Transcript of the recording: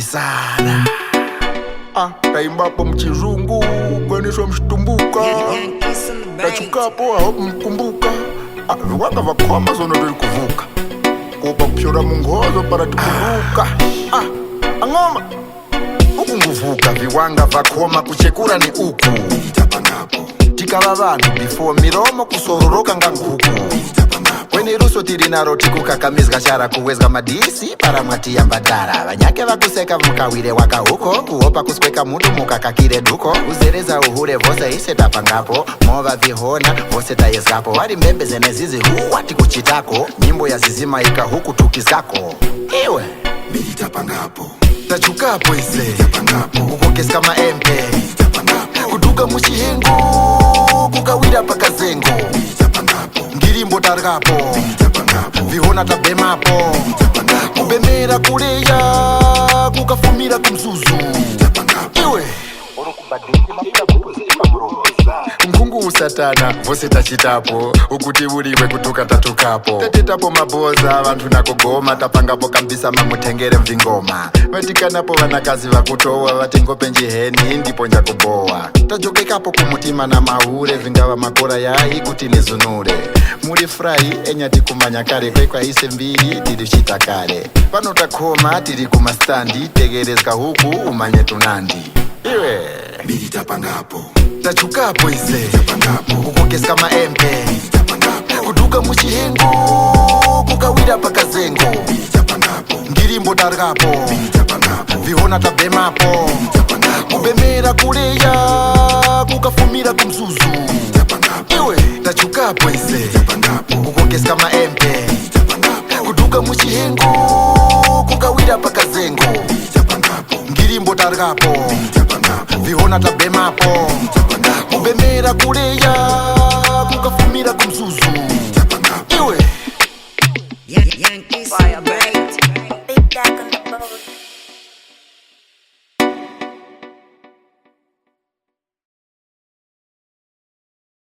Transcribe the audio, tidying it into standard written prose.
sana. Kaimbapo mchizungu kwenisho mshtumbuka tachukapo aho mkumbuka viwanga vakwama zono tuli kuvuka kupa kupyora mungozo para tukuruka ang'oma uku nguvuka viwanga vakoma kuchekura ni uku tikava vanhu before miromo kusororoka nga nkuku Weni ruso tirinaro tikukakamizga shara kuwezga madisi para mwati ya mbadara Vanyake vakuseka mukawire waka huko Kuopa kuskweka mundu mukakakire duko Uzereza uhure vose ise tapangapo Mova vihona vose tayezgapo Wari mbembe zenezizi huwati kuchitako Nyimbo ya zizima ika huku tukizako Iwe Midi tapangapo Tachukapo ise Tapangapo Kukokes kama empe Tapangapo Kuduka mushihengu Kukawira paka zengo Ngirimbo targapo Vihona tabemapo Kubemera kuleya Kukafumira kumzuzu Iwe Mkungu usatana Vose tachitapo Ukuti uliwe kutuka tatukapo Tatetapo maboza Vantu nakogoma Tapangapo kambisa mamutengere mvingoma Vatikanapo vanakazi vakutowa Vatengo penjiheni Ndipo nja kubowa Tajokekapo kumutima na mahure Vingawa makora yai kuti nizunure Muri frai enyati kumanya kare Kwekwa ise mbili tiri shita kare Pano takoma tiri kumastandi Tegerezka huku umanye tunandi Iwe Midi tapangapo Tachukapo ise Tapangapo Kukokes kama empe Tapangapo Kuduka mushihengu Kukawira paka zengo Tapangapo Ngirimbo targapo Tapangapo Vihona tabemapo Tapangapo Kubemera kuleya Kukafumira kumzuzu Tapangapo Iwe tachukapo ise Tapangapo Kukokes kama empe Tapangapo Kuduka mushihengu Kukawira paka zengo Tapangapo Ngirimbo targapo Tapangapo Vihona tabemapo Tapangapo Kubemera kuleya Kukafumira kumzuzu